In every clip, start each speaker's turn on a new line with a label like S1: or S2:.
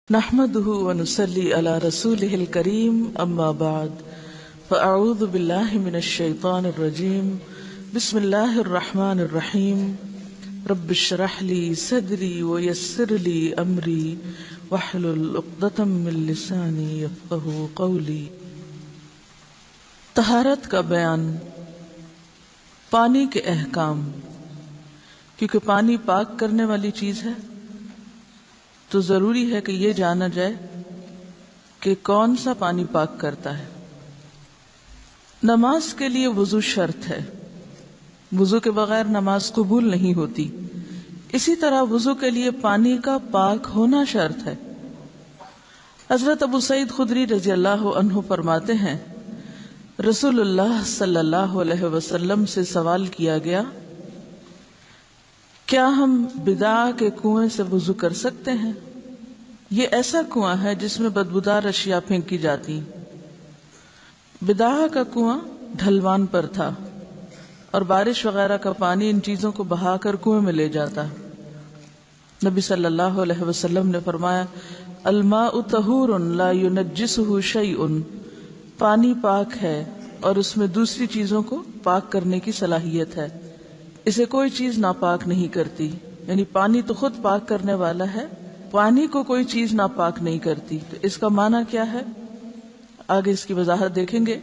S1: نحمده ونصلي على رسوله الكريم اما بعد فاعوذ بالله من الشيطان الرجيم بسم الله الرحمن الرحيم رب اشرح لي صدري ويسر لي امري واحلل عقدة من لساني يفقهوا قولي۔ طہارت کا بیان، پانی کے احکام۔ کیونکہ پانی پاک کرنے والی چیز ہے تو ضروری ہے کہ یہ جانا جائے کہ کون سا پانی پاک کرتا ہے۔ نماز کے لیے وضو شرط ہے، وضو کے بغیر نماز قبول نہیں ہوتی۔ اسی طرح وضو کے لیے پانی کا پاک ہونا شرط ہے۔ حضرت ابو سعید خدری رضی اللہ عنہ فرماتے ہیں، رسول اللہ صلی اللہ علیہ وسلم سے سوال کیا گیا، کیا ہم بدعہ کے کنویں سے وضو کر سکتے ہیں؟ یہ ایسا کنواں ہے جس میں بدبودار اشیاء پھینکی جاتی۔ بدعہ کا کنواں ڈھلوان پر تھا اور بارش وغیرہ کا پانی ان چیزوں کو بہا کر کنویں میں لے جاتا۔ نبی صلی اللہ علیہ وسلم نے فرمایا، الماء طہور لا ینجسہ شیء، پانی پاک ہے اور اس میں دوسری چیزوں کو پاک کرنے کی صلاحیت ہے، اسے کوئی چیز ناپاک نہیں کرتی۔ یعنی پانی تو خود پاک کرنے والا ہے، پانی کو کوئی چیز ناپاک نہیں کرتی۔ تو اس کا معنی کیا ہے؟ آگے اس کی وضاحت دیکھیں گے۔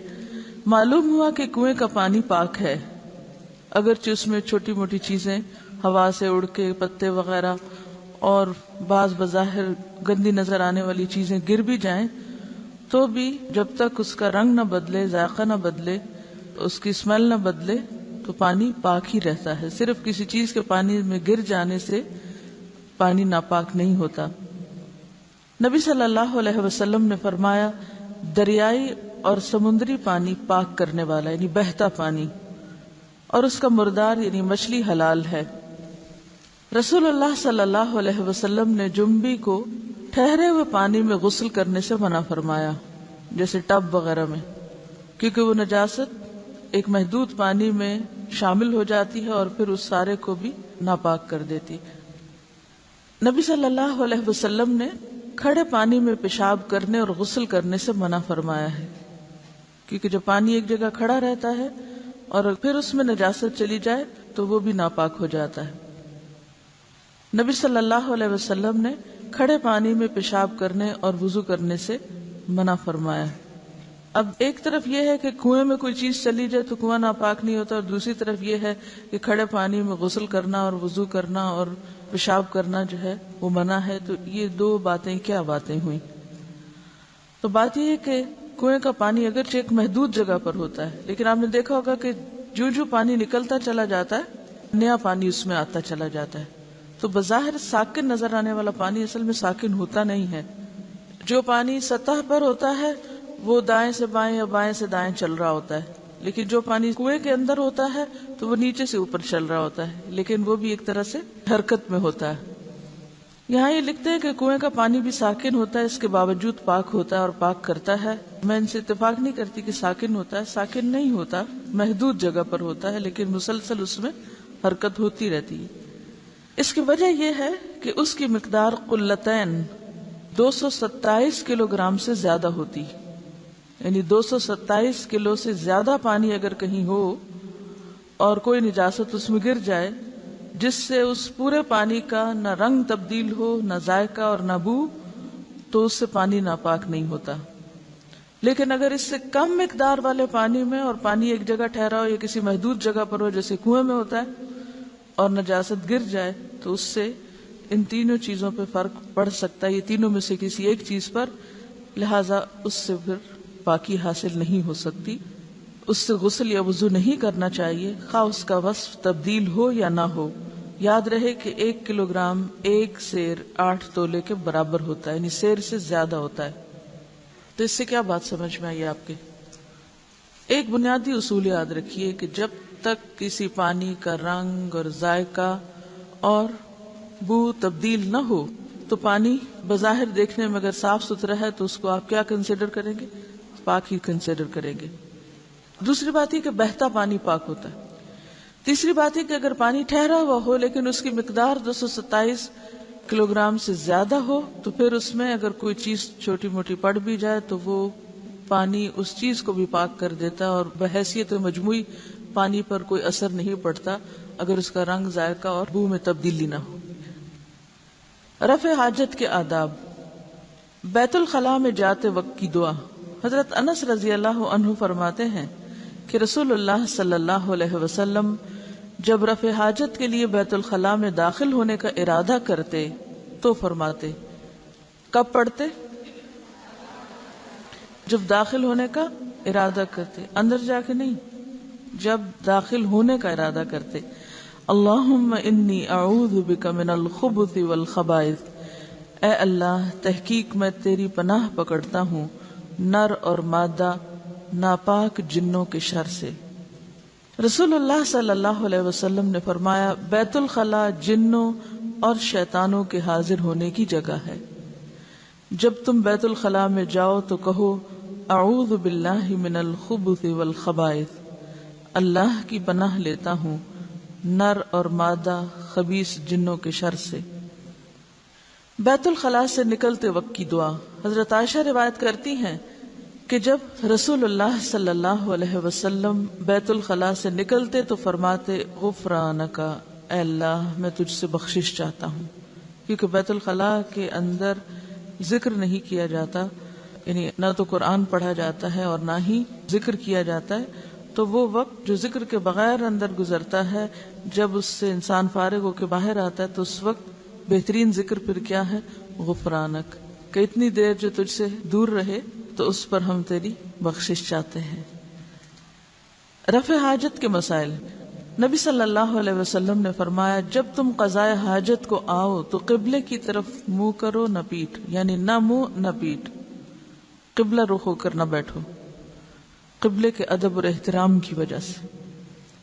S1: معلوم ہوا کہ کنویں کا پانی پاک ہے، اگرچہ اس میں چھوٹی موٹی چیزیں ہوا سے اڑ کے پتے وغیرہ اور بعض بظاہر گندی نظر آنے والی چیزیں گر بھی جائیں تو بھی جب تک اس کا رنگ نہ بدلے، ذائقہ نہ بدلے، اس کی اسمیل نہ بدلے تو پانی پاک ہی رہتا ہے۔ صرف کسی چیز کے پانی میں گر جانے سے پانی ناپاک نہیں ہوتا۔ نبی صلی اللہ علیہ وسلم نے فرمایا، دریائی اور سمندری پانی پاک کرنے والا یعنی بہتا پانی، اور اس کا مردار یعنی مچھلی حلال ہے۔ رسول اللہ صلی اللہ علیہ وسلم نے جنبی کو ٹھہرے ہوئے پانی میں غسل کرنے سے منع فرمایا، جیسے ٹب وغیرہ میں، کیونکہ وہ نجاست ایک محدود پانی میں شامل ہو جاتی ہے اور پھر اس سارے کو بھی ناپاک کر دیتی۔ نبی صلی اللہ علیہ وسلم نے کھڑے پانی میں پیشاب کرنے اور غسل کرنے سے منع فرمایا ہے، کیونکہ جب پانی ایک جگہ کھڑا رہتا ہے اور پھر اس میں نجاست چلی جائے تو وہ بھی ناپاک ہو جاتا ہے۔ نبی صلی اللہ علیہ وسلم نے کھڑے پانی میں پیشاب کرنے اور وضو کرنے سے منع فرمایا۔ اب ایک طرف یہ ہے کہ کنویں میں کوئی چیز چلی جائے تو کنواں ناپاک نہیں ہوتا، اور دوسری طرف یہ ہے کہ کھڑے پانی میں غسل کرنا اور وضو کرنا اور پیشاب کرنا جو ہے وہ منع ہے۔ تو یہ دو باتیں کیا باتیں ہوئیں؟ تو بات یہ ہے کہ کنویں کا پانی اگرچہ ایک محدود جگہ پر ہوتا ہے، لیکن آپ نے دیکھا ہوگا کہ جو پانی نکلتا چلا جاتا ہے نیا پانی اس میں آتا چلا جاتا ہے۔ تو بظاہر ساکن نظر آنے والا پانی اصل میں ساکن ہوتا نہیں ہے۔ جو پانی سطح پر ہوتا ہے وہ دائیں سے بائیں یا بائیں سے دائیں چل رہا ہوتا ہے، لیکن جو پانی کنویں کے اندر ہوتا ہے تو وہ نیچے سے اوپر چل رہا ہوتا ہے، لیکن وہ بھی ایک طرح سے حرکت میں ہوتا ہے۔ یہاں یہ لکھتے ہیں کہ کنویں کا پانی بھی ساکن ہوتا ہے، اس کے باوجود پاک ہوتا ہے اور پاک کرتا ہے۔ میں ان سے اتفاق نہیں کرتی کہ ساکن ہوتا ہے، ساکن نہیں ہوتا، محدود جگہ پر ہوتا ہے، لیکن مسلسل اس میں حرکت ہوتی رہتی ہے۔ اس کی وجہ یہ ہے کہ اس کی مقدار قلتین 227 کلو گرام سے زیادہ ہوتی، یعنی 227 کلو سے زیادہ پانی اگر کہیں ہو اور کوئی نجاست اس میں گر جائے جس سے اس پورے پانی کا نہ رنگ تبدیل ہو، نہ ذائقہ اور نہ بو، تو اس سے پانی ناپاک نہیں ہوتا۔ لیکن اگر اس سے کم مقدار والے پانی میں اور پانی ایک جگہ ٹھہرا ہو یا کسی محدود جگہ پر ہو جیسے کنویں میں ہوتا ہے اور نجاست گر جائے تو اس سے ان تینوں چیزوں پہ فرق پڑ سکتا ہے، یہ تینوں میں سے کسی ایک چیز پر، لہذا اس سے پھر پاکی حاصل نہیں ہو سکتی، اس سے غسل یا وضو نہیں کرنا چاہیے، خواہ اس کا وصف تبدیل ہو یا نہ ہو۔ یاد رہے کہ 1 کلو گرام 1 سیر 8 تولے کے برابر ہوتا ہے، یعنی سیر سے زیادہ ہوتا ہے۔ تو اس سے کیا بات سمجھ میں آئی آپ کے؟ ایک بنیادی اصول یاد رکھیے کہ جب تک کسی پانی کا رنگ اور ذائقہ اور بو تبدیل نہ ہو تو پانی بظاہر دیکھنے میں اگر صاف ستھرا ہے تو اس کو آپ کیا کنسیڈر کریں گے؟ پاک ہی کنسیڈر کریں گے۔ دوسری بات یہ کہ بہتا پانی پاک ہوتا ہے۔ تیسری بات ہے کہ اگر پانی ٹھہرا ہوا ہو لیکن اس کی مقدار 227 کلو گرام سے زیادہ ہو تو پھر اس میں اگر کوئی چیز چھوٹی موٹی پڑ بھی جائے تو وہ پانی اس چیز کو بھی پاک کر دیتا اور بحیثیت مجموعی پانی پر کوئی اثر نہیں پڑتا اگر اس کا رنگ، ذائقہ اور بو میں تبدیلی نہ ہو۔ رفع حاجت کے آداب۔ بیت الخلاء میں جاتے وقت کی دعا۔ حضرت انس رضی اللہ عنہ فرماتے ہیں کہ رسول اللہ صلی اللہ علیہ وسلم جب رفع حاجت کے لیے بیت الخلاء میں داخل ہونے کا ارادہ کرتے تو فرماتے، کب پڑھتے؟ جب داخل ہونے کا ارادہ کرتے، اندر جا کے نہیں، جب داخل ہونے کا ارادہ کرتے، اللہم انی اعوذ بک من الخبث والخبائث، اے اللہ تحقیق میں تیری پناہ پکڑتا ہوں نر اور مادہ ناپاک جنوں کے شر سے۔ رسول اللہ صلی اللہ علیہ وسلم نے فرمایا، بیت الخلاء جنوں اور شیطانوں کے حاضر ہونے کی جگہ ہے۔ جب تم بیت الخلاء میں جاؤ تو کہو، اعوذ باللہ من الخبث والخبائث، اللہ کی پناہ لیتا ہوں نر اور مادہ خبیث جنوں کے شر سے۔ بیت الخلاء سے نکلتے وقت کی دعا۔ حضرت عائشہ روایت کرتی ہیں کہ جب رسول اللہ صلی اللہ علیہ وسلم بیت الخلاء سے نکلتے تو فرماتے، غفرانک، اے اللہ میں تجھ سے بخشش چاہتا ہوں، کیونکہ بیت الخلاء کے اندر ذکر نہیں کیا جاتا، یعنی نہ تو قرآن پڑھا جاتا ہے اور نہ ہی ذکر کیا جاتا ہے، تو وہ وقت جو ذکر کے بغیر اندر گزرتا ہے، جب اس سے انسان فارغ ہو کے باہر آتا ہے تو اس وقت بہترین ذکر پھر کیا ہے؟ غفرانک، کہ اتنی دیر جو تجھ سے دور رہے تو اس پر ہم تیری بخشش چاہتے ہیں۔ رفع حاجت کے مسائل۔ نبی صلی اللہ علیہ وسلم نے فرمایا، جب تم قضاء حاجت کو آؤ تو قبلے کی طرف منہ کرو نہ پیٹھ، یعنی نہ منہ نہ پیٹھ، قبلہ رخ ہو کر نہ بیٹھو، قبلے کے ادب اور احترام کی وجہ سے۔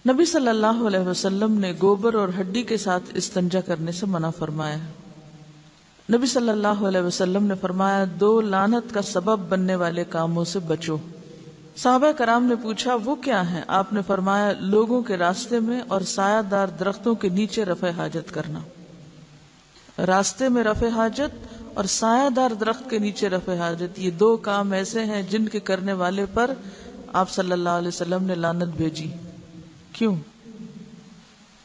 S1: نبی صلی اللہ علیہ وسلم نے گوبر اور ہڈی کے ساتھ استنجا کرنے سے منع فرمایا۔ نبی صلی اللہ علیہ وسلم نے فرمایا، 2 لعنت کا سبب بننے والے کاموں سے بچو۔ صحابہ کرام نے پوچھا، وہ کیا ہیں؟ آپ نے فرمایا، لوگوں کے راستے میں اور سایہ دار درختوں کے نیچے رفع حاجت کرنا۔ راستے میں رفع حاجت اور سایہ دار درخت کے نیچے رفع حاجت، یہ 2 کام ایسے ہیں جن کے کرنے والے پر آپ صلی اللہ علیہ وسلم نے لعنت بھیجی۔ کیوں؟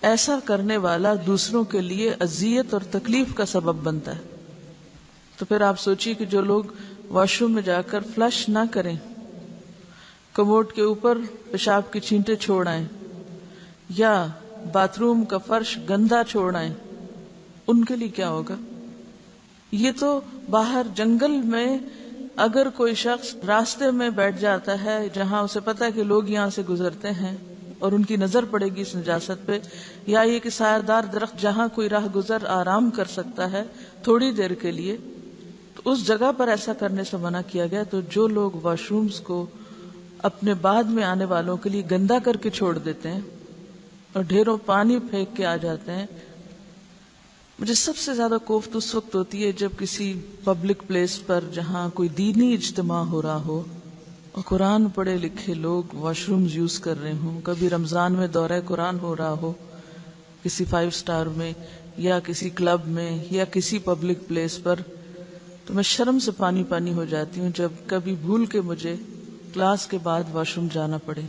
S1: ایسا کرنے والا دوسروں کے لیے اذیت اور تکلیف کا سبب بنتا ہے۔ تو پھر آپ سوچیے کہ جو لوگ واش روم میں جا کر فلش نہ کریں، کموڈ کے اوپر پیشاب کی چھینٹیں چھوڑ آئیں یا باتھ روم کا فرش گندا چھوڑ آئیں، ان کے لیے کیا ہوگا؟ یہ تو باہر جنگل میں اگر کوئی شخص راستے میں بیٹھ جاتا ہے جہاں اسے پتا ہے کہ لوگ یہاں سے گزرتے ہیں اور ان کی نظر پڑے گی اس نجاست پہ، یا یہ کہ سایہ دار درخت جہاں کوئی راہ گزر آرام کر سکتا ہے تھوڑی دیر کے لیے، تو اس جگہ پر ایسا کرنے سے منع کیا گیا۔ تو جو لوگ واش رومز کو اپنے بعد میں آنے والوں کے لیے گندا کر کے چھوڑ دیتے ہیں اور ڈھیروں پانی پھینک کے آ جاتے ہیں، مجھے سب سے زیادہ کوفت اس وقت ہوتی ہے جب کسی پبلک پلیس پر جہاں کوئی دینی اجتماع ہو رہا ہو اور قرآن پڑھے لکھے لوگ واش رومز یوز کر رہے ہوں، کبھی رمضان میں دورہ قرآن ہو رہا ہو کسی 5 اسٹار میں یا کسی کلب میں یا کسی پبلک پلیس پر، تو میں شرم سے پانی پانی ہو جاتی ہوں جب کبھی بھول کے مجھے کلاس کے بعد واش روم جانا پڑے،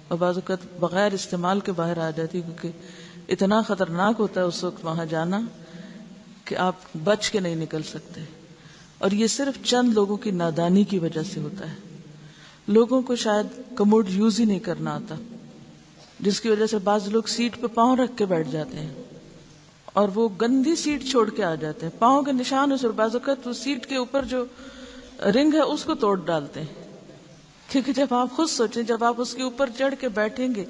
S1: اور بعض اوقات بغیر استعمال کے باہر آ جاتی، کیونکہ اتنا خطرناک ہوتا ہے اس وقت وہاں جانا کہ آپ بچ کے نہیں نکل سکتے، اور یہ صرف چند لوگوں کی نادانی کی وجہ سے ہوتا ہے۔ لوگوں کو شاید کموڈ یوز ہی نہیں کرنا آتا، جس کی وجہ سے بعض لوگ سیٹ پہ پاؤں رکھ کے بیٹھ جاتے ہیں اور وہ گندی سیٹ چھوڑ کے آ جاتے ہیں، پاؤں کے نشان اس، اور بعض اوقات وہ سیٹ کے اوپر جو رنگ ہے اس کو توڑ ڈالتے ہیں، کیونکہ جب آپ خود سوچیں جب آپ اس کے اوپر چڑھ کے بیٹھیں گے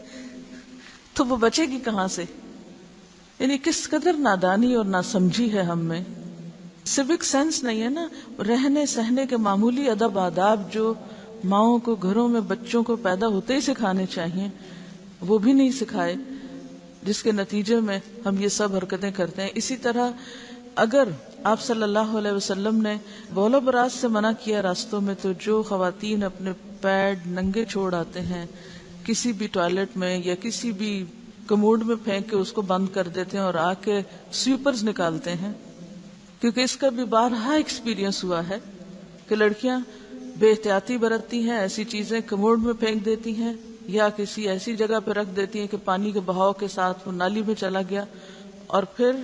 S1: تو وہ بچے گی کہاں سے؟ یعنی کس قدر نادانی اور ناسمجھی ہے ہم میں، سیوک سینس نہیں ہے نا، رہنے سہنے کے معمولی ادب آداب جو ماؤں کو گھروں میں بچوں کو پیدا ہوتے ہی سکھانے چاہیے وہ بھی نہیں سکھائے، جس کے نتیجے میں ہم یہ سب حرکتیں کرتے ہیں۔ اسی طرح اگر آپ صلی اللہ علیہ وسلم نے بول و براز سے منع کیا راستوں میں، تو جو خواتین اپنے پیڈ ننگے چھوڑ آتے ہیں کسی بھی ٹوائلٹ میں یا کسی بھی کموڈ میں پھینک کے اس کو بند کر دیتے ہیں اور آ کے سویپرز نکالتے ہیں، کیونکہ اس کا بھی بارہا ایکسپیرینس ہوا ہے کہ لڑکیاں بے احتیاطی برتتی ہیں، ایسی چیزیں کموڈ میں پھینک دیتی ہیں یا کسی ایسی جگہ پہ رکھ دیتی ہیں کہ پانی کے بہاؤ کے ساتھ وہ نالی میں چلا گیا، اور پھر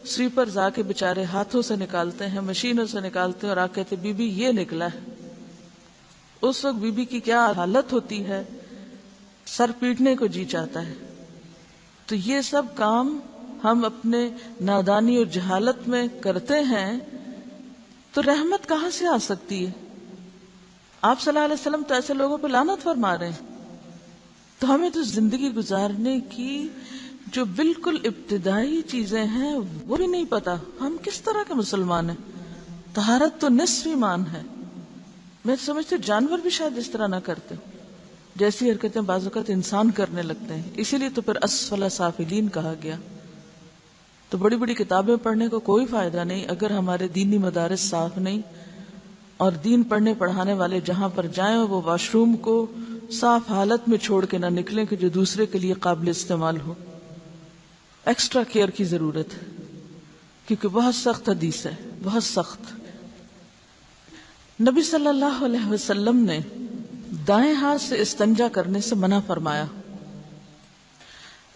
S1: سویپر جا کے بےچارے ہاتھوں سے نکالتے ہیں، مشینوں سے نکالتے ہیں، اور آ کہتے بی بی یہ نکلا ہے۔ اس وقت بی بی کی کیا حالت ہوتی ہے، سر پیٹنے کو جی چاہتا ہے۔ تو یہ سب کام ہم اپنے نادانی اور جہالت میں کرتے ہیں، تو رحمت کہاں سے آ سکتی ہے؟ آپ صلی اللہ علیہ وسلم تو ایسے لوگوں پہ لعنت فرما رہے ہیں۔ تو ہمیں تو زندگی گزارنے کی جو بالکل ابتدائی چیزیں ہیں وہ بھی نہیں پتا، ہم کس طرح کے مسلمان ہیں۔ طہارت تو نصف ایمان ہے۔ میں سمجھتی ہوں جانور بھی شاید اس طرح نہ کرتے، جیسی حرکتیں بعض اوقات انسان کرنے لگتے ہیں، اسی لیے تو پھر اسفل سافلین کہا گیا۔ تو بڑی بڑی کتابیں پڑھنے کو کوئی فائدہ نہیں اگر ہمارے دینی مدارس صاف نہیں، اور دین پڑھنے پڑھانے والے جہاں پر جائیں وہ واش روم کو صاف حالت میں چھوڑ کے نہ نکلیں کہ جو دوسرے کے لیے قابل استعمال ہو۔ ایکسٹرا کیئر کی ضرورت ہے، کیونکہ بہت سخت حدیث ہے، بہت سخت۔ نبی صلی اللہ علیہ وسلم نے دائیں ہاتھ سے استنجا کرنے سے منع فرمایا۔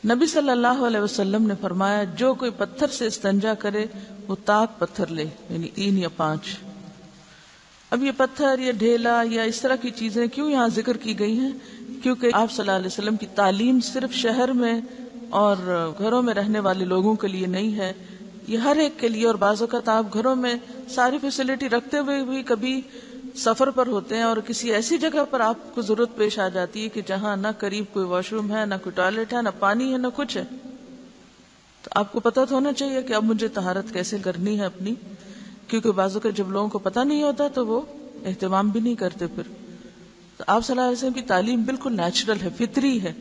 S1: نبی صلی اللہ علیہ وسلم نے فرمایا جو کوئی پتھر سے استنجا کرے وہ طاق پتھر لے، یعنی 3 یا 5۔ اب یہ پتھر یا ڈھیلا یا اس طرح کی چیزیں کیوں یہاں ذکر کی گئی ہیں؟ کیونکہ آپ صلی اللہ علیہ وسلم کی تعلیم صرف شہر میں اور گھروں میں رہنے والے لوگوں کے لیے نہیں ہے، یہ ہر ایک کے لیے۔ اور بعض اوقات آپ گھروں میں ساری فیسلٹی رکھتے ہوئے بھی کبھی سفر پر ہوتے ہیں اور کسی ایسی جگہ پر آپ کو ضرورت پیش آ جاتی ہے کہ جہاں نہ قریب کوئی واش روم ہے، نہ کوئی ٹوائلٹ ہے، نہ پانی ہے، نہ کچھ ہے، تو آپ کو پتہ تو ہونا چاہیے کہ اب مجھے طہارت کیسے کرنی ہے اپنی، کیونکہ بعض اوقات جب لوگوں کو پتہ نہیں ہوتا تو وہ اہتمام بھی نہیں کرتے۔ پھر تو آپ صلی اللہ علیہ وسلم کی تعلیم بالکل نیچرل ہے، فطری ہے،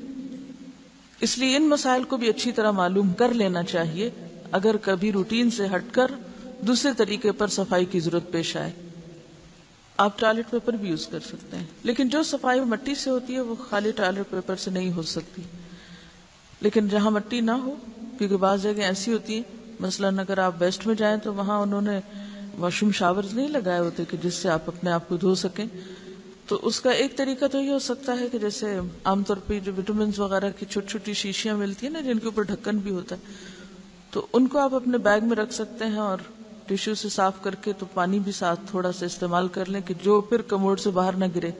S1: اس لیے ان مسائل کو بھی اچھی طرح معلوم کر لینا چاہیے اگر کبھی روٹین سے ہٹ کر دوسرے طریقے پر صفائی کی ضرورت پیش آئے۔ آپ ٹوائلٹ پیپر بھی یوز کر سکتے ہیں، لیکن جو صفائی مٹی سے ہوتی ہے وہ خالی ٹوائلٹ پیپر سے نہیں ہو سکتی۔ لیکن جہاں مٹی نہ ہو، کیونکہ بعض جگہ ایسی ہوتی ہیں، مثلاً اگر آپ ویسٹ میں جائیں تو وہاں انہوں نے واش روم شاورز نہیں لگائے ہوتے کہ جس سے آپ اپنے آپ کو دھو سکیں، تو اس کا ایک طریقہ تو یہ ہو سکتا ہے کہ جیسے عام طور پہ جو وٹامنز وغیرہ کی چھوٹی چھوٹی شیشیاں ملتی ہیں نا جن کے اوپر ڈھکن بھی ہوتا ہے، تو ان کو آپ اپنے بیگ میں رکھ سکتے ہیں اور ٹیشو سے صاف کر کے تو پانی بھی ساتھ تھوڑا سا استعمال کر لیں کہ جو پھر کموڈ سے باہر نہ گرے،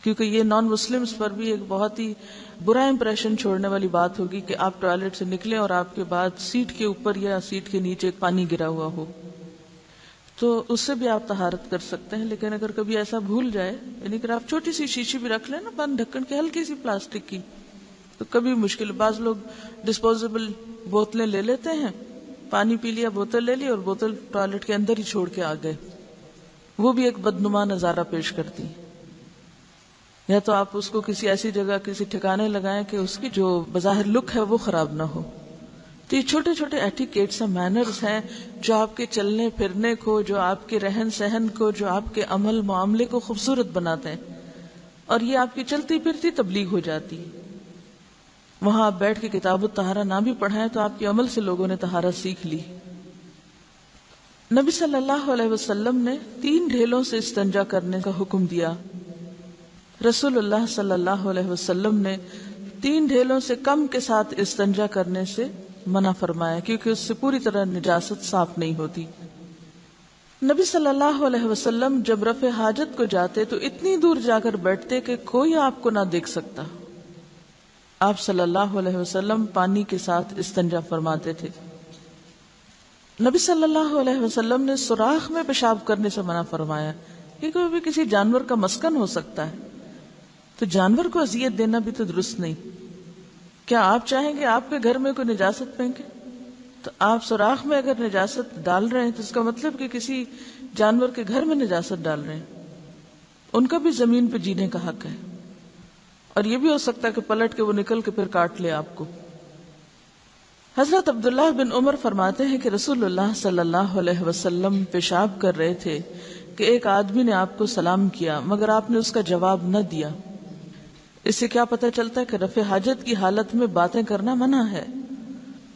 S1: کیونکہ یہ نان مسلمز پر بھی ایک بہت ہی برا امپریشن چھوڑنے والی بات ہوگی کہ آپ ٹوائلٹ سے نکلیں اور آپ کے بعد سیٹ کے اوپر یا سیٹ کے نیچے پانی گرا ہوا ہو، تو اس سے بھی آپ طہارت کر سکتے ہیں۔ لیکن اگر کبھی ایسا بھول جائے، یعنی کہ آپ چھوٹی سی شیشی بھی رکھ لیں نا بند ڈھکن کی، ہلکی سی پلاسٹک کی، تو کبھی مشکل۔ بعض لوگ ڈسپوزیبل بوتلیں لے لیتے ہیں، پانی پی لیا، بوتل لے لی اور بوتل ٹوائلٹ کے اندر ہی چھوڑ کے آ گئے، وہ بھی ایک بدنما نظارہ پیش کرتی ہے۔ یا تو آپ اس کو کسی ایسی جگہ کسی ٹھکانے لگائیں کہ اس کی جو بظاہر لک ہے وہ خراب نہ ہو۔ تو یہ چھوٹے چھوٹے ایٹیکیٹس ہیں، مینرز ہیں، جو آپ کے چلنے پھرنے کو، جو آپ کے رہن سہن کو، جو آپ کے عمل معاملے کو خوبصورت بناتے ہیں، اور یہ آپ کی چلتی پھرتی تبلیغ ہو جاتی ہے۔ وہاں آپ بیٹھ کے کتاب الطہارہ نہ بھی پڑھائیں تو آپ کے عمل سے لوگوں نے طہارت سیکھ لی۔ نبی صلی اللہ علیہ وسلم نے 3 ڈھیلوں سے استنجا کرنے کا حکم دیا۔ رسول اللہ صلی اللہ علیہ وسلم نے 3 ڈھیلوں سے کم کے ساتھ استنجا کرنے سے منع فرمایا، کیونکہ اس سے پوری طرح نجاست صاف نہیں ہوتی۔ نبی صلی اللہ علیہ وسلم جب رفع حاجت کو جاتے تو اتنی دور جا کر بیٹھتے کہ کوئی آپ کو نہ دیکھ سکتا۔ آپ صلی اللہ علیہ وسلم پانی کے ساتھ استنجا فرماتے تھے۔ نبی صلی اللہ علیہ وسلم نے سوراخ میں پیشاب کرنے سے منع فرمایا، کیونکہ وہ بھی کسی جانور کا مسکن ہو سکتا ہے، تو جانور کو اذیت دینا بھی تو درست نہیں۔ کیا آپ چاہیں گے آپ کے گھر میں کوئی نجاست پھینکے؟ تو آپ سوراخ میں اگر نجاست ڈال رہے ہیں تو اس کا مطلب کہ کسی جانور کے گھر میں نجاست ڈال رہے ہیں، ان کا بھی زمین پہ جینے کا حق ہے، اور یہ بھی ہو سکتا ہے کہ پلٹ کے وہ نکل کے پھر کاٹ لے آپ کو۔ حضرت عبداللہ بن عمر فرماتے ہیں کہ رسول اللہ صلی اللہ علیہ وسلم پیشاب کر رہے تھے کہ ایک آدمی نے آپ کو سلام کیا مگر آپ نے اس کا جواب نہ دیا۔ اس سے کیا پتہ چلتا ہے کہ رفع حاجت کی حالت میں باتیں کرنا منع ہے،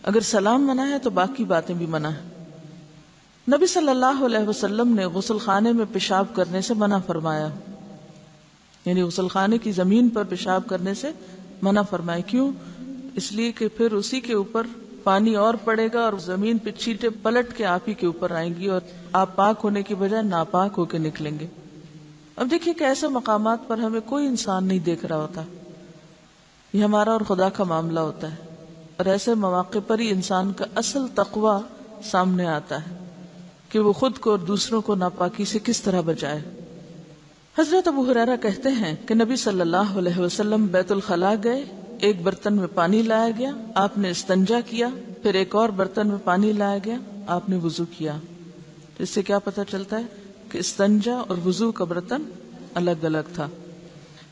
S1: اگر سلام منع ہے تو باقی باتیں بھی منع ہے۔ نبی صلی اللہ علیہ وسلم نے غسل خانے میں پیشاب کرنے سے منع فرمایا، یعنی غسل خانے کی زمین پر پیشاب کرنے سے منع فرمایا. کیوں؟ اس لیے کہ پھر اسی کے اوپر پانی اور پڑے گا اور زمین پہ چھینٹیں پلٹ کے آپ ہی کے اوپر آئیں گی اور آپ پاک ہونے کی بجائے ناپاک ہو کے نکلیں گے. اب دیکھیے کہ ایسے مقامات پر ہمیں کوئی انسان نہیں دیکھ رہا ہوتا، یہ ہمارا اور خدا کا معاملہ ہوتا ہے، اور ایسے مواقع پر ہی انسان کا اصل تقوی سامنے آتا ہے کہ وہ خود کو اور دوسروں کو ناپاکی سے کس طرح بچائے. حضرت ابو ہریرہ کہتے ہیں کہ نبی صلی اللہ علیہ وسلم بیت الخلاء گئے، ایک برتن میں پانی لایا گیا، آپ نے استنجا کیا، پھر ایک اور برتن میں پانی لایا گیا، آپ نے وضو کیا. اس سے کیا پتہ چلتا ہے کہ استنجا اور وضو کا برتن الگ الگ تھا.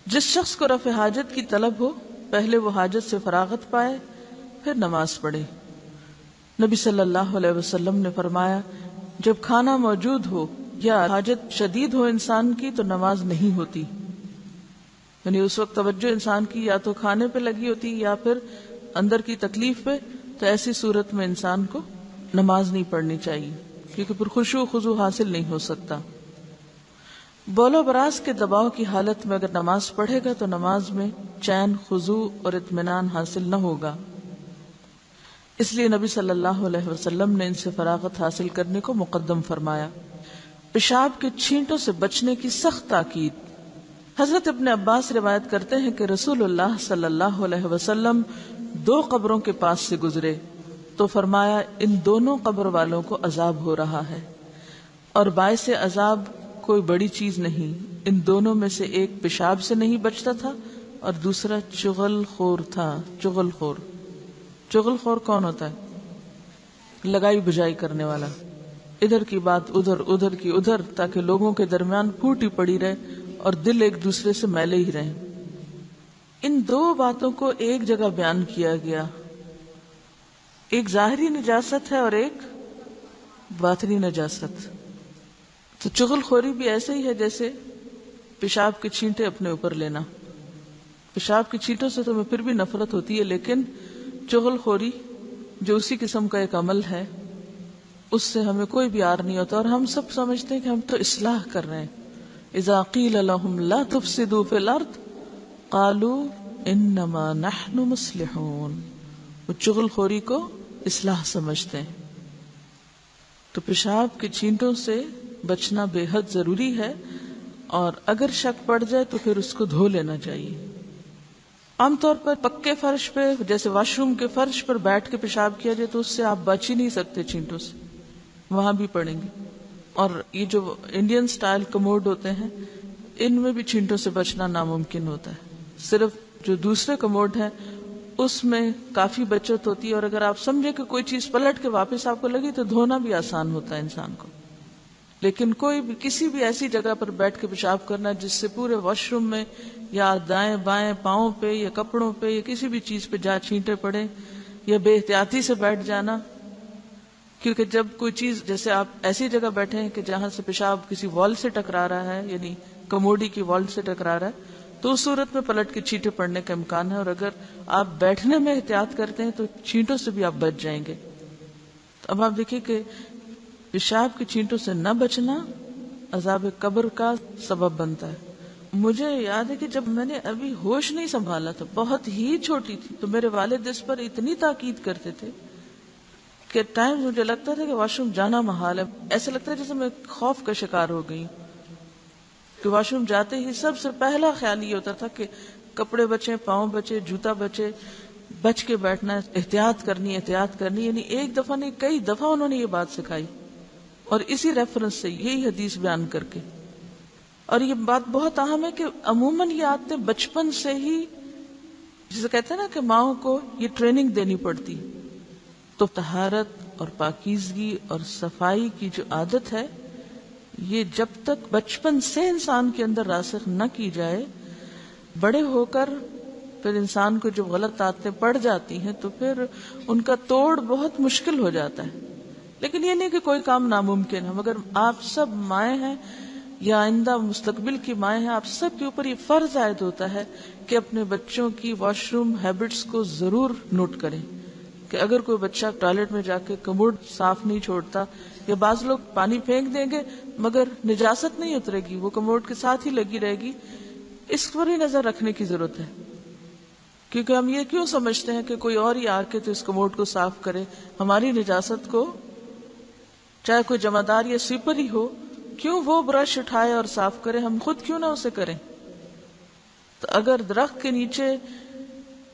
S1: جس شخص کو رفع حاجت کی طلب ہو پہلے وہ حاجت سے فراغت پائے پھر نماز پڑھے. نبی صلی اللہ علیہ وسلم نے فرمایا جب کھانا موجود ہو یا حاجت شدید ہو انسان کی تو نماز نہیں ہوتی، یعنی اس وقت توجہ انسان کی یا تو کھانے پہ لگی ہوتی یا پھر اندر کی تکلیف پہ، تو ایسی صورت میں انسان کو نماز نہیں پڑھنی چاہیے کیونکہ پھر خشوع و خضوع حاصل نہیں ہو سکتا. بول و براز کے دباؤ کی حالت میں اگر نماز پڑھے گا تو نماز میں چین، خضوع اور اطمینان حاصل نہ ہوگا. اس لیے نبی صلی اللہ علیہ وسلم نے ان سے فراغت حاصل کرنے کو مقدم فرمایا. پیشاب کے چھینٹوں سے بچنے کی سخت تاکید. حضرت ابن عباس روایت کرتے ہیں کہ رسول اللہ صلی اللہ علیہ وسلم 2 قبروں کے پاس سے گزرے تو فرمایا ان دونوں قبر والوں کو عذاب ہو رہا ہے، اور باعث عذاب کوئی بڑی چیز نہیں. ان دونوں میں سے ایک پیشاب سے نہیں بچتا تھا اور دوسرا چغل خور تھا. چغل خور، چغل خور کون ہوتا ہے؟ لگائی بجائی کرنے والا، ادھر کی بات ادھر، ادھر کی ادھر، تاکہ لوگوں کے درمیان پھوٹی پڑی رہے اور دل ایک دوسرے سے میلے ہی رہیں. ان 2 باتوں کو ایک جگہ بیان کیا گیا، ایک ظاہری نجاست ہے اور ایک باطنی نجاست. تو چغل خوری بھی ایسے ہی ہے جیسے پیشاب کے چھینٹے اپنے اوپر لینا. پیشاب کی چھینٹوں سے تو ہمیں پھر بھی نفرت ہوتی ہے، لیکن چغل خوری جو اسی قسم کا ایک عمل ہے اس سے ہمیں کوئی بھی عار نہیں ہوتا، اور ہم سب سمجھتے ہیں کہ ہم تو اصلاح کر رہے ہیں. اذا قیل لهم لا تفسدوا في الارض قالوا انما نحن مصلحون. وہ چغل خوری کو اصلاح سمجھتے ہیں. تو پیشاب کے چھینٹوں سے بچنا بے حد ضروری ہے، اور اگر شک پڑ جائے تو پھر اس کو دھو لینا چاہیے. عام طور پر پکے فرش پہ جیسے واش روم کے فرش پر بیٹھ کے پیشاب کیا جائے تو اس سے آپ بچ ہی نہیں سکتے چھینٹوں سے، وہاں بھی پڑیں گے. اور یہ جو انڈین سٹائل کموڈ ہوتے ہیں ان میں بھی چھینٹوں سے بچنا ناممکن ہوتا ہے. صرف جو دوسرے کموڈ ہیں اس میں کافی بچت ہوتی ہے، اور اگر آپ سمجھے کہ کوئی چیز پلٹ کے واپس آپ کو لگی تو دھونا بھی آسان ہوتا ہے انسان کو. لیکن کوئی بھی کسی بھی ایسی جگہ پر بیٹھ کے پیشاب کرنا جس سے پورے واش روم میں یا دائیں بائیں پاؤں پہ یا کپڑوں پہ یا کسی بھی چیز پہ جہاں چھینٹے پڑے، یا بے احتیاطی سے بیٹھ جانا، کیونکہ جب کوئی چیز جیسے آپ ایسی جگہ بیٹھے ہیں کہ جہاں سے پیشاب کسی وال سے ٹکرا رہا ہے، یعنی کموڈی کی وال سے ٹکرا رہا ہے، تو اس صورت میں پلٹ کے چھینٹے پڑنے کا امکان ہے. اور اگر آپ بیٹھنے میں احتیاط کرتے ہیں تو چھینٹوں سے بھی آپ بچ جائیں گے. تو اب آپ دیکھیں کہ پیشاب کے چھینٹوں سے نہ بچنا عذاب قبر کا سبب بنتا ہے. مجھے یاد ہے کہ جب میں نے ابھی ہوش نہیں سنبھالا تھا، بہت ہی چھوٹی تھی، تو میرے والد اس پر اتنی تاکید کرتے تھے کہ ٹائم مجھے لگتا تھا کہ واش روم جانا محال ہے. ایسا لگتا ہے جیسے میں خوف کا شکار ہو گئی کہ واش روم جاتے ہی سب سے پہلا خیال یہ ہوتا تھا کہ کپڑے بچے، پاؤں بچے، جوتا بچے، بچ کے بیٹھنا، احتیاط کرنی. یعنی ایک دفعہ نہیں کئی دفعہ انہوں نے یہ بات سکھائی، اور اسی ریفرنس سے یہی حدیث بیان کر کے. اور یہ بات بہت اہم ہے کہ عموماً یہ عادتیں بچپن سے ہی، جسے کہتے ہیں نا کہ ماؤں کو یہ ٹریننگ دینی پڑتی. تو طہارت اور پاکیزگی اور صفائی کی جو عادت ہے یہ جب تک بچپن سے انسان کے اندر راسخ نہ کی جائے، بڑے ہو کر پھر انسان کو جو غلط عادتیں پڑ جاتی ہیں تو پھر ان کا توڑ بہت مشکل ہو جاتا ہے. لیکن یہ نہیں کہ کوئی کام ناممکن ہے، مگر آپ سب مائیں ہیں یا آئندہ مستقبل کی مائیں ہیں، آپ سب کے اوپر یہ فرض عائد ہوتا ہے کہ اپنے بچوں کی واش روم ہیبٹس کو ضرور نوٹ کریں. کہ اگر کوئی بچہ ٹوائلٹ میں جا کے کموڈ صاف نہیں چھوڑتا، یا بعض لوگ پانی پھینک دیں گے مگر نجاست نہیں اترے گی، وہ کموڈ کے ساتھ ہی لگی رہے گی، اس پر بھی نظر رکھنے کی ضرورت ہے. کیونکہ ہم یہ کیوں سمجھتے ہیں کہ کوئی اور ہی آ کے تو اس کموڈ کو صاف کرے، ہماری نجاست کو چاہے کوئی جمعدار یا سویپر ہی ہو، کیوں وہ برش اٹھائے اور صاف کرے، ہم خود کیوں نہ اسے کریں. تو اگر درخت کے نیچے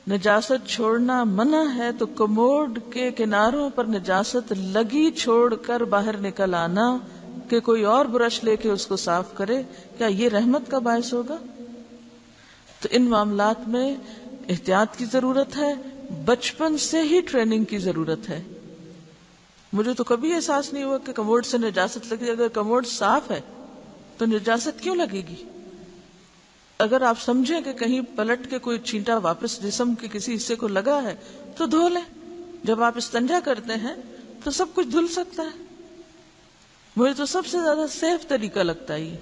S1: نجاست چھوڑنا منع ہے تو کموڈ کے کناروں پر نجاست لگی چھوڑ کر باہر نکل آنا کہ کوئی اور برش لے کے اس کو صاف کرے، کیا یہ رحمت کا باعث ہوگا؟ تو ان معاملات میں احتیاط کی ضرورت ہے، بچپن سے ہی ٹریننگ کی ضرورت ہے. مجھے تو کبھی احساس نہیں ہوا کہ کموڈ سے نجاست لگی. اگر کموڈ صاف ہے تو نجاست کیوں لگے گی؟ اگر آپ سمجھیں کہ کہیں پلٹ کے کوئی چینٹا واپس جسم کے کسی حصے کو لگا ہے تو دھو لیں. جب آپ استنجا کرتے ہیں تو سب کچھ دھل سکتا ہے. مجھے تو سب سے زیادہ سیف طریقہ لگتا ہے یہ،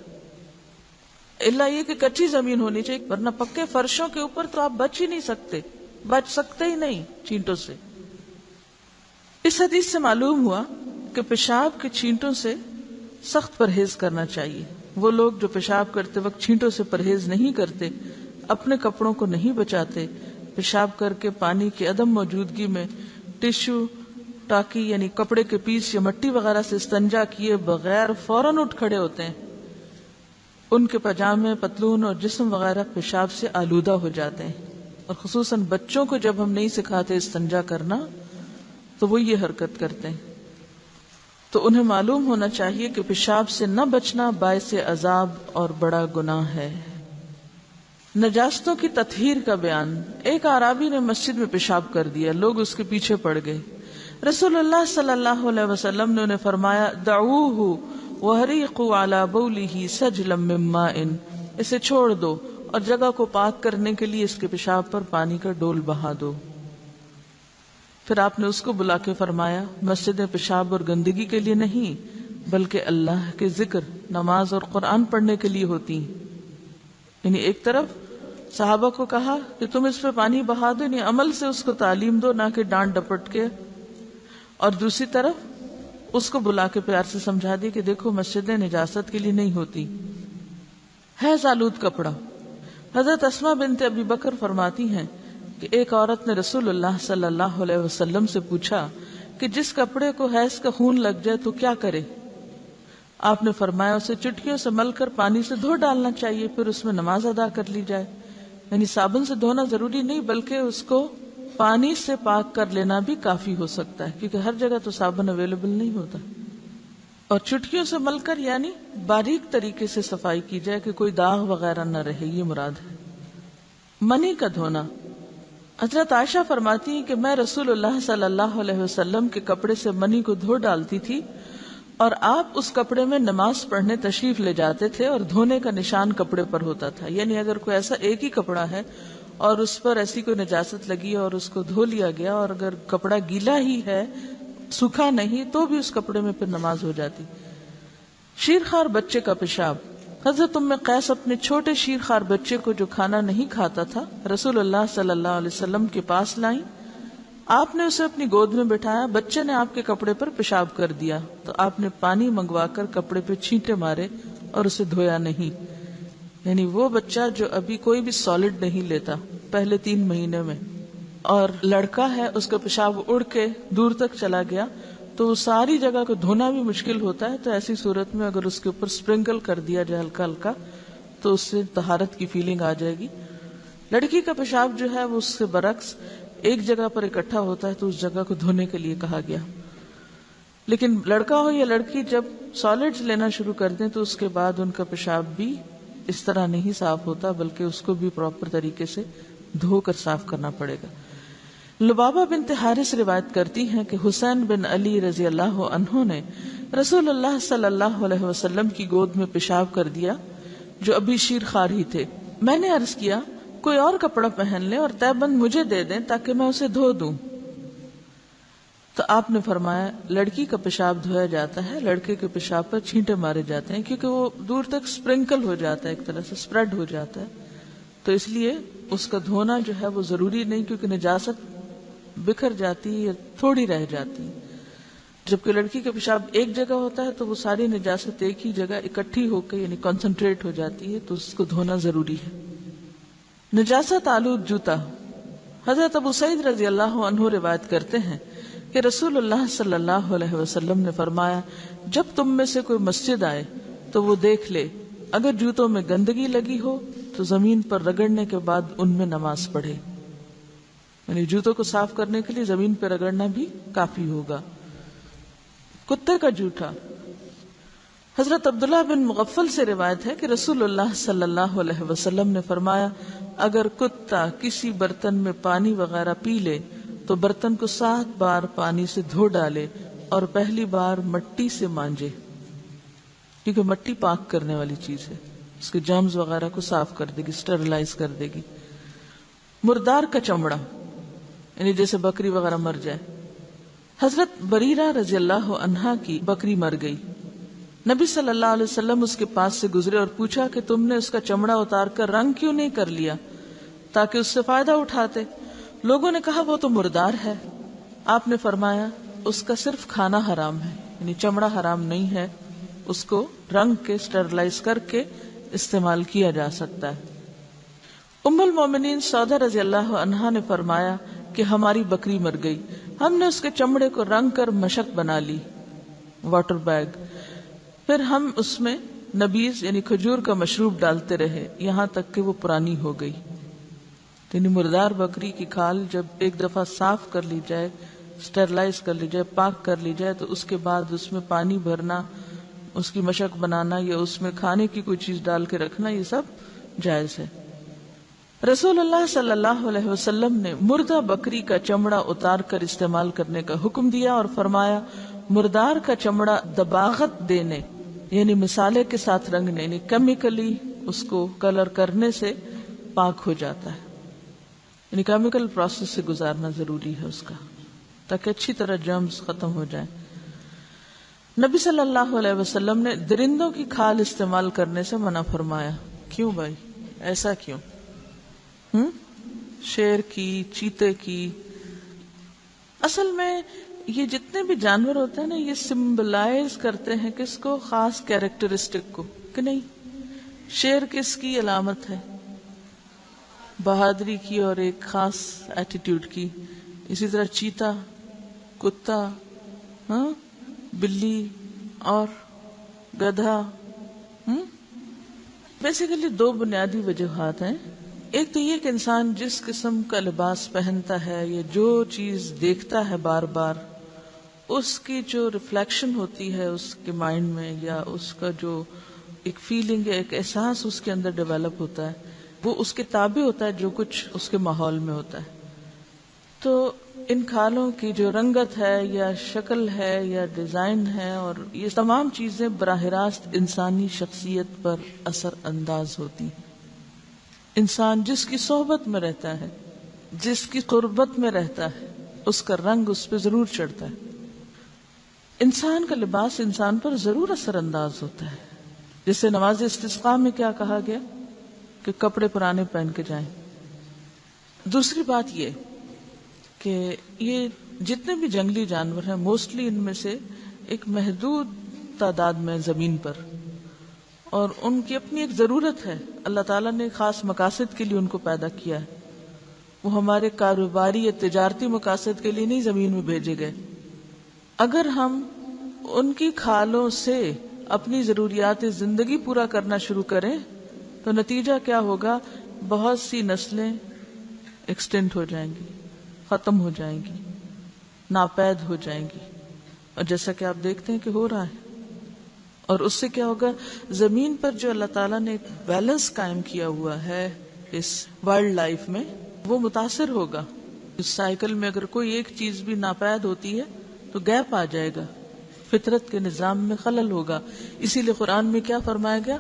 S1: الا یہ کہ کچی زمین ہونی چاہیے، ورنہ پکے فرشوں کے اوپر تو آپ بچ ہی نہیں سکتے، بچ سکتے ہی نہیں چینٹوں سے. اس حدیث سے معلوم ہوا کہ پیشاب کے چینٹوں سے سخت پرہیز کرنا چاہیے. وہ لوگ جو پیشاب کرتے وقت چینٹوں سے پرہیز نہیں کرتے، اپنے کپڑوں کو نہیں بچاتے، پیشاب کر کے پانی کی عدم موجودگی میں ٹشو، ٹاکی یعنی کپڑے کے پیس یا مٹی وغیرہ سے استنجا کیے بغیر فوراً اٹھ کھڑے ہوتے ہیں، ان کے پاجامے، پتلون اور جسم وغیرہ پیشاب سے آلودہ ہو جاتے ہیں. اور خصوصاً بچوں کو جب ہم نہیں سکھاتے استنجا کرنا تو وہ یہ حرکت کرتے ہیں. تو انہیں معلوم ہونا چاہیے کہ پیشاب سے نہ بچنا باعث عذاب اور بڑا گناہ ہے. نجاستوں کی تطہیر کا بیان. ایک اعرابی نے مسجد میں پیشاب کر دیا، لوگ اس کے پیچھے پڑ گئے. رسول اللہ صلی اللہ علیہ وسلم نے انہیں فرمایا، دعوہ وحریقوا علی بولہ سجلا من ماء، اسے چھوڑ دو اور جگہ کو پاک کرنے کے لیے اس کے پیشاب پر پانی کا ڈول بہا دو. پھر آپ نے اس کو بلا کے فرمایا، مسجدیں پیشاب اور گندگی کے لیے نہیں بلکہ اللہ کے ذکر، نماز اور قرآن پڑھنے کے لیے ہوتی ہیں. یعنی ایک طرف صحابہ کو کہا کہ تم اس پہ پانی بہا دو، یعنی عمل سے اس کو تعلیم دو، نہ کہ ڈانٹ ڈپٹ کے، اور دوسری طرف اس کو بلا کے پیار سے سمجھا دی کہ دیکھو مسجدیں نجاست کے لیے نہیں ہوتی. حیض آلود کپڑا. حضرت اسماء بنت ابی بکر فرماتی ہیں کہ ایک عورت نے رسول اللہ صلی اللہ علیہ وسلم سے پوچھا کہ جس کپڑے کو حیض کا خون لگ جائے تو کیا کرے؟ آپ نے فرمایا اسے چٹکیوں سے مل کر پانی سے دھو ڈالنا چاہیے، پھر اس میں نماز ادا کر لی جائے. یعنی صابن سے دھونا ضروری نہیں بلکہ اس کو پانی سے پاک کر لینا بھی کافی ہو سکتا ہے، کیونکہ ہر جگہ تو صابن اویلیبل نہیں ہوتا. اور چٹکیوں سے مل کر یعنی باریک طریقے سے صفائی کی جائے کہ کوئی داغ وغیرہ نہ رہے، یہ مراد ہے. منی کا دھونا. حضرت عائشہ فرماتی ہیں کہ میں رسول اللہ صلی اللہ علیہ وسلم کے کپڑے سے منی کو دھو ڈالتی تھی اور آپ اس کپڑے میں نماز پڑھنے تشریف لے جاتے تھے اور دھونے کا نشان کپڑے پر ہوتا تھا. یعنی اگر کوئی ایسا ایک ہی کپڑا ہے اور اس پر ایسی کوئی نجاست لگی اور اس کو دھو لیا گیا، اور اگر کپڑا گیلا ہی ہے، سوکھا نہیں، تو بھی اس کپڑے میں پھر نماز ہو جاتی. شیرخوار بچے کا پیشاب. حضرت ام قیس اپنے چھوٹے شیرخوار بچے کو جو کھانا نہیں کھاتا تھا رسول اللہ صلی اللہ علیہ وسلم کے پاس لائیں. آپ نے اسے اپنی گود میں بٹھایا، بچے نے آپ کے کپڑے پر پیشاب کر دیا تو آپ نے پانی منگوا کر کپڑے پہ چھینٹے مارے اور اسے دھویا نہیں. یعنی وہ بچہ جو ابھی کوئی بھی سالڈ نہیں لیتا پہلے 3 مہینے میں، اور لڑکا ہے، اس کا پیشاب اڑ کے دور تک چلا گیا تو وہ ساری جگہ کو دھونا بھی مشکل ہوتا ہے. تو ایسی صورت میں اگر اس کے اوپر سپرنکل کر دیا جائے ہلکا ہلکا تو اس سے طہارت کی فیلنگ آ جائے گی. لڑکی کا پیشاب جو ہے وہ اس سے برعکس ایک جگہ پر اکٹھا ہوتا ہے تو اس جگہ کو دھونے کے لیے کہا گیا. لیکن لڑکا ہو یا لڑکی جب سالڈز لینا شروع کر دیں تو اس کے بعد ان کا پیشاب بھی اس طرح نہیں صاف ہوتا بلکہ اس کو بھی پراپر طریقے سے دھو کر صاف کرنا پڑے گا. لبابہ بنت حارث روایت کرتی ہیں کہ حسین بن علی رضی اللہ عنہ نے رسول اللہ صلی اللہ علیہ وسلم کی گود میں پیشاب کر دیا جو ابھی شیرخوار ہی تھے. میں نے عرض کیا کوئی اور کپڑا پہن لیں اور تہبند مجھے دے دیں تاکہ میں اسے دھو دوں. تو آپ نے فرمایا لڑکی کا پیشاب دھویا جاتا ہے، لڑکے کے پیشاب پر چھینٹے مارے جاتے ہیں کیونکہ وہ دور تک سپرنکل ہو جاتا ہے، ایک طرح سے سپریڈ ہو جاتا ہے. تو اس لیے اس کا دھونا جو ہے وہ ضروری نہیں، کیونکہ نجاست بکھر جاتی یا تھوڑی رہ جاتی. جبکہ لڑکی کا پیشاب ایک جگہ ہوتا ہے تو وہ ساری نجاست ایک ہی جگہ اکٹھی ہو کے یعنی کنسنٹریٹ ہو جاتی ہے، تو اس کو دھونا ضروری ہے. نجاست آلود جوتا. حضرت ابو سعید رضی اللہ عنہ روایت کرتے ہیں کہ رسول اللہ صلی اللہ علیہ وسلم نے فرمایا، جب تم میں سے کوئی مسجد آئے تو وہ دیکھ لے، اگر جوتوں میں گندگی لگی ہو تو زمین پر رگڑنے کے بعد ان میں نماز پڑھے. یعنی جوتوں کو صاف کرنے کے لیے زمین پہ رگڑنا بھی کافی ہوگا. کتے کا جوٹا. حضرت عبداللہ بن مغفل سے روایت ہے کہ رسول اللہ صلی اللہ علیہ وسلم نے فرمایا، اگر کتا کسی برتن میں پانی وغیرہ پی لے تو برتن کو 7 بار پانی سے دھو ڈالے اور پہلی بار مٹی سے مانجے، کیونکہ مٹی پاک کرنے والی چیز ہے، اس کے جرمز وغیرہ کو صاف کر دے گی، اسٹرلائز کر دے گی. مردار کا چمڑا، یعنی جیسے بکری وغیرہ مر جائے. حضرت بریرہ رضی اللہ عنہا کی بکری مر گئی. نبی صلی اللہ علیہ وسلم اس کے پاس سے گزرے اور پوچھا کہ تم نے اس کا چمڑا اتار کر رنگ کیوں نہیں کر لیا تاکہ اس سے فائدہ اٹھاتے؟ لوگوں نے کہا وہ تو مردار ہے. آپ نے فرمایا اس کا صرف کھانا حرام ہے، یعنی چمڑا حرام نہیں ہے، اس کو رنگ کے اسٹرلائز کر کے استعمال کیا جا سکتا ہے. ام المومنین سودہ رضی اللہ عنہا نے فرمایا کہ ہماری بکری مر گئی، ہم نے اس کے چمڑے کو رنگ کر مشک بنا لی، واٹر بیگ، پھر ہم اس میں نبیذ یعنی کھجور کا مشروب ڈالتے رہے یہاں تک کہ وہ پرانی ہو گئی. یعنی مردار بکری کی کھال جب ایک دفعہ صاف کر لی جائے، اسٹرلائز کر لی جائے، پاک کر لی جائے، تو اس کے بعد اس میں پانی بھرنا، اس کی مشک بنانا یا اس میں کھانے کی کوئی چیز ڈال کے رکھنا، یہ سب جائز ہے. رسول اللہ صلی اللہ علیہ وسلم نے مردہ بکری کا چمڑا اتار کر استعمال کرنے کا حکم دیا اور فرمایا مردار کا چمڑا دباغت دینے یعنی مسالے کے ساتھ رنگنے یعنی کیمیکلی اس کو کلر کرنے سے پاک ہو جاتا ہے، یعنی کیمیکل پروسیس سے گزارنا ضروری ہے اس کا تاکہ اچھی طرح جرمز ختم ہو جائیں. نبی صلی اللہ علیہ وسلم نے درندوں کی کھال استعمال کرنے سے منع فرمایا. کیوں بھائی، ایسا کیوں؟ شیر کی، چیتے کی. اصل میں یہ جتنے بھی جانور ہوتے ہیں نا، یہ سمبلائز کرتے ہیں کس کو؟ خاص کیریکٹرسٹک کو، کہ نہیں؟ شیر کس کی علامت ہے؟ بہادری کی اور ایک خاص ایٹیٹیوڈ کی. اسی طرح چیتا، کتا، بلی اور گدھا. بیسیکلی 2 بنیادی وجوہات ہیں. ایک تو یہ کہ انسان جس قسم کا لباس پہنتا ہے یا جو چیز دیکھتا ہے بار بار، اس کی جو ریفلیکشن ہوتی ہے اس کے مائنڈ میں، یا اس کا جو ایک فیلنگ یا ایک احساس اس کے اندر ڈیولپ ہوتا ہے، وہ اس کے تابع ہوتا ہے جو کچھ اس کے ماحول میں ہوتا ہے. تو ان کھالوں کی جو رنگت ہے یا شکل ہے یا ڈیزائن ہے، اور یہ تمام چیزیں براہ راست انسانی شخصیت پر اثر انداز ہوتی ہیں. انسان جس کی صحبت میں رہتا ہے، جس کی قربت میں رہتا ہے، اس کا رنگ اس پہ ضرور چڑھتا ہے. انسان کا لباس انسان پر ضرور اثر انداز ہوتا ہے. جسے نماز استسقاء میں کیا کہا گیا کہ کپڑے پرانے پہن کے جائیں. دوسری بات یہ کہ یہ جتنے بھی جنگلی جانور ہیں موسٹلی ان میں سے ایک محدود تعداد میں زمین پر، اور ان کی اپنی ایک ضرورت ہے. اللہ تعالیٰ نے خاص مقاصد کے لیے ان کو پیدا کیا ہے. وہ ہمارے کاروباری یا تجارتی مقاصد کے لیے نہیں زمین میں بھیجے گئے. اگر ہم ان کی کھالوں سے اپنی ضروریات زندگی پورا کرنا شروع کریں تو نتیجہ کیا ہوگا؟ بہت سی نسلیں ایکسٹینٹ ہو جائیں گی، ختم ہو جائیں گی، ناپید ہو جائیں گی. اور جیسا کہ آپ دیکھتے ہیں کہ ہو رہا ہے. اور اس سے کیا ہوگا؟ زمین پر جو اللہ تعالیٰ نے ایک بیلنس قائم کیا ہوا ہے اس وائلڈ لائف میں، وہ متاثر ہوگا. اس سائیکل میں اگر کوئی ایک چیز بھی ناپید ہوتی ہے تو گیپ آ جائے گا، فطرت کے نظام میں خلل ہوگا. اسی لیے قرآن میں کیا فرمایا گیا؟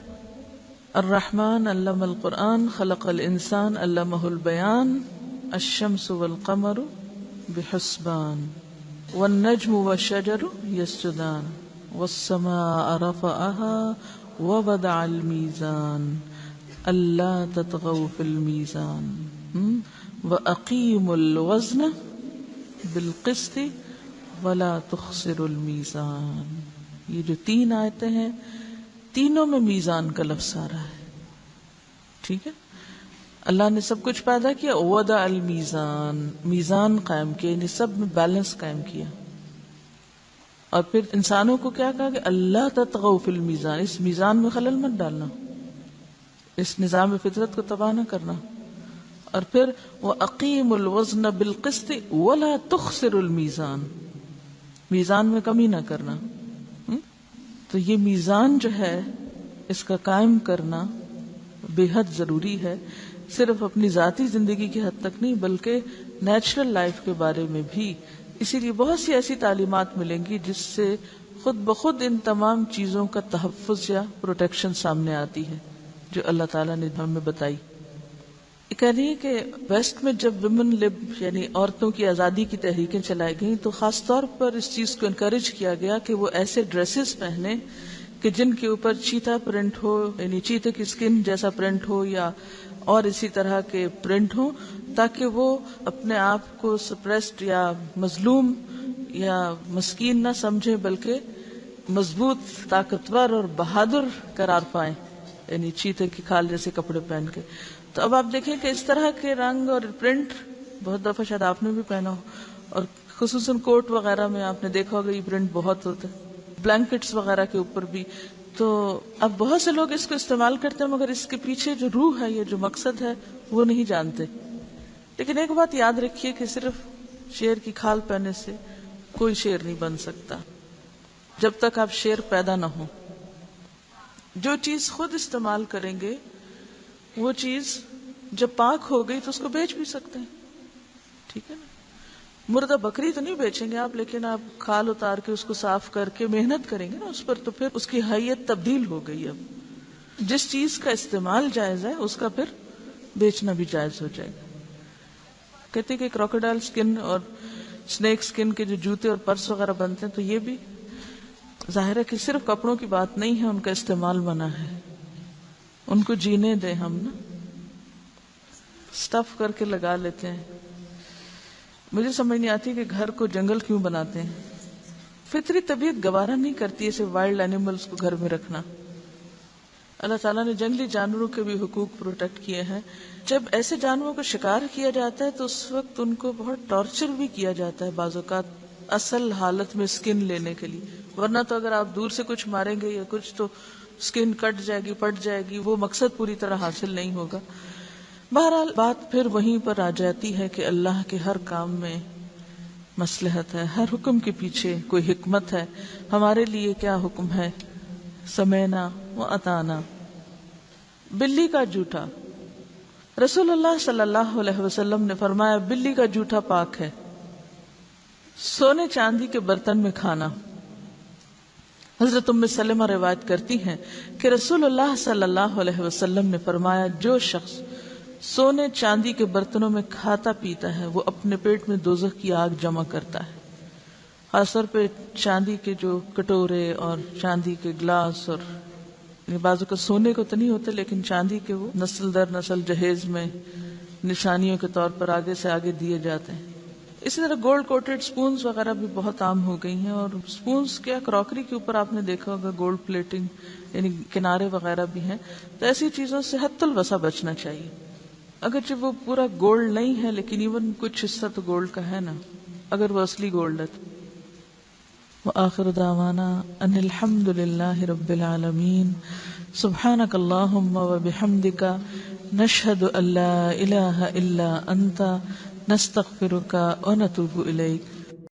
S1: الرحمن علم القرآن خلق الانسان علمہ البیان الشمس والقمر بحسبان والنجم والشجر یسجدان والسماء رفعها ووضع الميزان ألا تطغوا في الميزان وأقيموا الوزن بالقسط ولا تخسروا الميزان. یہ جو 3 آیتیں ہیں تینوں میں میزان کا لفظ آ رہا ہے. ٹھیک ہے. اللہ نے سب کچھ پیدا کیا, وضع المیزان, میزان قائم کیا, یعنی سب میں بیلنس قائم کیا. اور پھر انسانوں کو کیا کہا کہ اللہ تطغوا فی المیزان, اس میزان میں خلل مت ڈالنا, اس نظام فطرت کو تباہ نہ کرنا. اور پھر وَأَقِيمُوا الْوَزْنَ بِالْقِسْطِ وَلَا تُخْسِرُوا الْمِيزَانَ, میزان میں کمی نہ کرنا. تو یہ میزان جو ہے اس کا قائم کرنا بے حد ضروری ہے, صرف اپنی ذاتی زندگی کی حد تک نہیں بلکہ نیچرل لائف کے بارے میں بھی. اسی لیے بہت سی ایسی تعلیمات ملیں گی جس سے خود بخود ان تمام چیزوں کا تحفظ یا پروٹیکشن سامنے آتی ہے جو اللہ تعالیٰ نے ہمیں بتائی. کہہ رہی ہے کہ ویسٹ میں جب ویمن لب یعنی عورتوں کی آزادی کی تحریکیں چلائی گئیں تو خاص طور پر اس چیز کو انکریج کیا گیا کہ وہ ایسے ڈریسز پہنے کہ جن کے اوپر چیتا پرنٹ ہو, یعنی چیتے کی سکن جیسا پرنٹ ہو یا اور اسی طرح کے پرنٹ ہوں, تاکہ وہ اپنے آپ کو سپریسڈ یا مظلوم یا مسکین نہ سمجھے بلکہ مضبوط, طاقتور اور بہادر قرار پائیں, یعنی چیتے کی کھال جیسے کپڑے پہن کے. تو اب آپ دیکھیں کہ اس طرح کے رنگ اور پرنٹ بہت دفعہ شاید آپ نے بھی پہنا ہو, اور خصوصاً کوٹ وغیرہ میں آپ نے دیکھا ہوگا یہ پرنٹ بہت ہوتا ہے, بلینکٹس وغیرہ کے اوپر بھی. تو اب بہت سے لوگ اس کو استعمال کرتے ہیں مگر اس کے پیچھے جو روح ہے, یہ جو مقصد ہے وہ نہیں جانتے. لیکن ایک بات یاد رکھیے کہ صرف شیر کی کھال پہننے سے کوئی شیر نہیں بن سکتا جب تک آپ شیر پیدا نہ ہو. جو چیز خود استعمال کریں گے وہ چیز جب پاک ہو گئی تو اس کو بیچ بھی سکتے ہیں. ٹھیک ہے نا. مردہ بکری تو نہیں بیچیں گے آپ, لیکن آپ کھال اتار کے اس کو صاف کر کے محنت کریں گے نا اس پر, تو پھر اس کی حیت تبدیل ہو گئی. اب جس چیز کا استعمال جائز ہے اس کا پھر بیچنا بھی جائز ہو جائے گا. کہتے کہ کروکوڈائل سکن اور سنیک سکن کے جو جوتے اور پرس وغیرہ بنتے ہیں تو یہ بھی ظاہر ہے کہ صرف کپڑوں کی بات نہیں ہے, ان کا استعمال منع ہے. ان کو جینے دیں ہم نا, سٹف کر کے لگا لیتے ہیں. مجھے سمجھ نہیں آتی کہ گھر کو جنگل کیوں بناتے ہیں. فطری طبیعت گوارا نہیں کرتی ایسے وائلڈ اینیملز کو گھر میں رکھنا. اللہ تعالیٰ نے جنگلی جانوروں کے بھی حقوق پروٹیکٹ کیے ہیں. جب ایسے جانوروں کو شکار کیا جاتا ہے تو اس وقت ان کو بہت ٹارچر بھی کیا جاتا ہے بعض اوقات اصل حالت میں سکن لینے کے لیے, ورنہ تو اگر آپ دور سے کچھ ماریں گے یا کچھ تو سکن کٹ جائے گی, پٹ جائے گی, وہ مقصد پوری طرح حاصل نہیں ہوگا. بہرحال بات پھر وہیں پر آ جاتی ہے کہ اللہ کے ہر کام میں مصلحت ہے, ہر حکم کے پیچھے کوئی حکمت ہے. ہمارے لیے کیا حکم ہے؟ سمینا و اطانا. بلی کا جوٹا, رسول اللہ صلی اللہ علیہ وسلم نے فرمایا بلی کا جوٹا پاک ہے. سونے چاندی کے برتن میں کھانا. حضرت ام سلمہ روایت کرتی ہیں کہ رسول اللہ صلی اللہ علیہ وسلم نے فرمایا جو شخص سونے چاندی کے برتنوں میں کھاتا پیتا ہے وہ اپنے پیٹ میں دوزخ کی آگ جمع کرتا ہے. خاص طور پہ چاندی کے جو کٹورے اور چاندی کے گلاس, اور بازو کا سونے کو تو نہیں ہوتے لیکن چاندی کے وہ نسل در نسل جہیز میں نشانیوں کے طور پر آگے سے آگے دیے جاتے ہیں. اسی طرح گولڈ کوٹڈ سپونز وغیرہ بھی بہت عام ہو گئی ہیں, اور سپونز کیا کراکری کے اوپر آپ نے دیکھا ہوگا گولڈ پلیٹنگ یعنی کنارے وغیرہ بھی ہیں. تو ایسی چیزوں سے حد الوسع بچنا چاہیے. اگرچہ وہ پورا گولڈ نہیں ہے لیکن ایون کچھ حصہ تو گولڈ کا ہے نا, اگر وہ اصلی گولڈ ہے. وآخر دعوانا ان الحمد للہ رب العالمین. سبحانک اللہم وبحمدک نشہد ان لا الہ الا انت نستغفرک ونتوب الیک.